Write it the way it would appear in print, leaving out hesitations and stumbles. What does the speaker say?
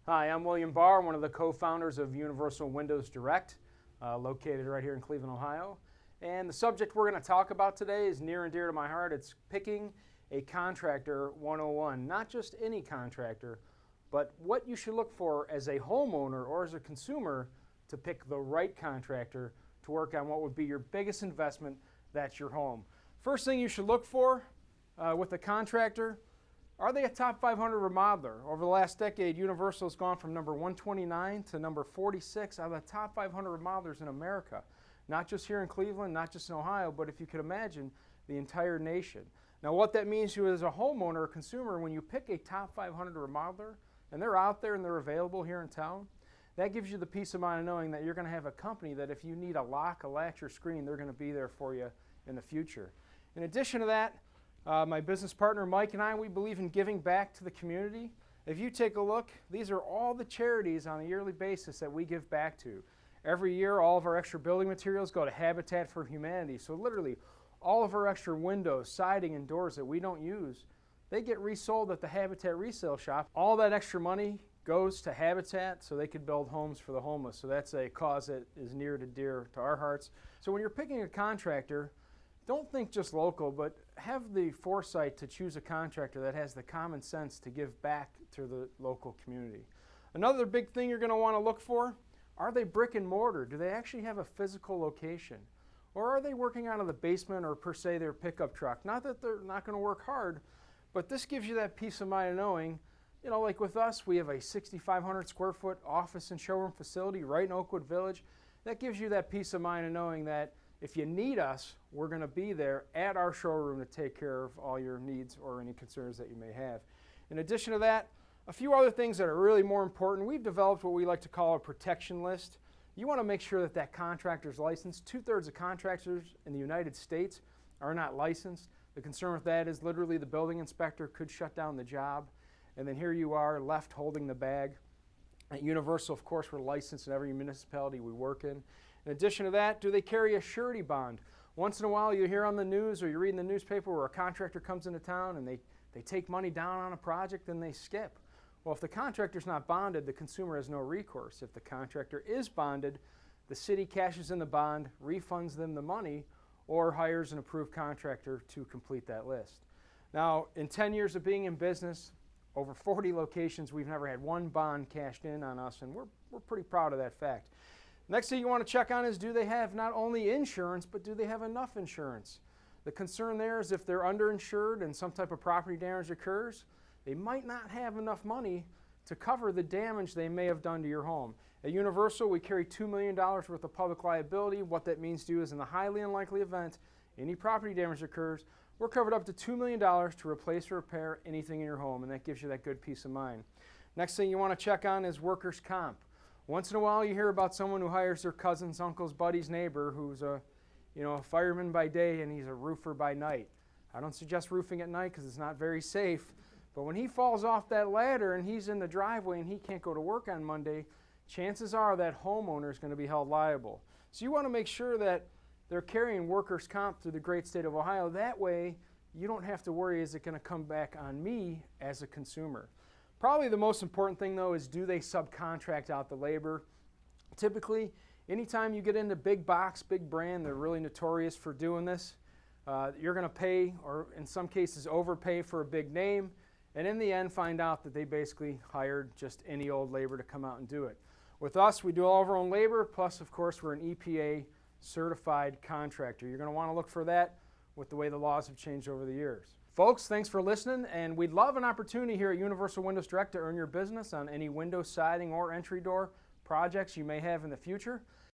Hi, I'm William Barr, one of the co-founders of Universal Windows Direct, located right here in Cleveland, Ohio. And the subject we're going to talk about today is near and dear to my heart. It's picking a contractor 101. Not just any contractor, but what you should look for as a homeowner or as a consumer to pick the right contractor to work on what would be your biggest investment, that's your home. First thing you should look for with a contractor, are they a top 500 remodeler? Over the last decade, Universal has gone from number 129 to number 46 out of the top 500 remodelers in America. Not just here in Cleveland, not just in Ohio, but if you could imagine, the entire nation. Now what that means to you as a homeowner or consumer, when you pick a top 500 remodeler, and they're out there and they're available here in town, that gives you the peace of mind of knowing that you're going to have a company that if you need a lock, a latch, or screen, they're going to be there for you in the future. In addition to that, my business partner Mike and I, we believe in giving back to the community. If you take a look, these are all the charities on a yearly basis that we give back to. Every year, all of our extra building materials go to Habitat for Humanity. So literally, all of our extra windows, siding, and doors that we don't use, they get resold at the Habitat resale shop. All that extra money goes to Habitat so they could build homes for the homeless. So that's a cause that is near to dear to our hearts. So when you're picking a contractor, don't think just local, but have the foresight to choose a contractor that has the common sense to give back to the local community. Another big thing you're going to want to look for, are they brick and mortar? Do they actually have a physical location? Or are they working out of the basement or per se their pickup truck? Not that they're not going to work hard, but this gives you that peace of mind of knowing, you know, like with us, we have a 6,500 square foot office and showroom facility right in Oakwood Village. That gives you that peace of mind of knowing that if you need us, we're going to be there at our showroom to take care of all your needs or any concerns that you may have. In addition to that, a few other things that are really more important. We've developed what we like to call a protection list. You want to make sure that that contractor's licensed. 2/3 of contractors in the United States are not licensed. The concern with that is literally the building inspector could shut down the job, and then here you are left holding the bag. At Universal, of course, we're licensed in every municipality we work in. In addition to that, do they carry a surety bond? Once in a while you hear on the news or you read in the newspaper where a contractor comes into town and they take money down on a project and they skip. Well, if the contractor's not bonded, the consumer has no recourse. If the contractor is bonded, the city cashes in the bond, refunds them the money, or hires an approved contractor to complete that list. Now, in 10 years of being in business, over 40 locations, we've never had one bond cashed in on us, and we're pretty proud of that fact. Next thing you want to check on is, do they have not only insurance, but do they have enough insurance? The concern there is if they're underinsured and some type of property damage occurs, they might not have enough money to cover the damage they may have done to your home. At Universal, we carry $2 million worth of public liability. What that means to you is in the highly unlikely event any property damage occurs, we're covered up to $2 million to replace or repair anything in your home, and that gives you that good peace of mind. Next thing you want to check on is workers' comp. Once in a while you hear about someone who hires their cousin's uncle's buddy's neighbor who's a fireman by day and he's a roofer by night. I don't suggest roofing at night because it's not very safe, but when he falls off that ladder and he's in the driveway and he can't go to work on Monday, chances are that homeowner is going to be held liable. So you want to make sure that they're carrying workers' comp through the great state of Ohio. That way you don't have to worry, is it going to come back on me as a consumer? Probably the most important thing though is, do they subcontract out the labor? Typically, anytime you get into big box, big brand, they're really notorious for doing this. You're going to pay, or in some cases overpay for a big name, and in the end find out that they basically hired just any old labor to come out and do it. With us, we do all of our own labor, plus of course we're an EPA certified contractor. You're going to want to look for that with the way the laws have changed over the years. Folks, thanks for listening, and we'd love an opportunity here at Universal Windows Direct to earn your business on any window siding or entry door projects you may have in the future.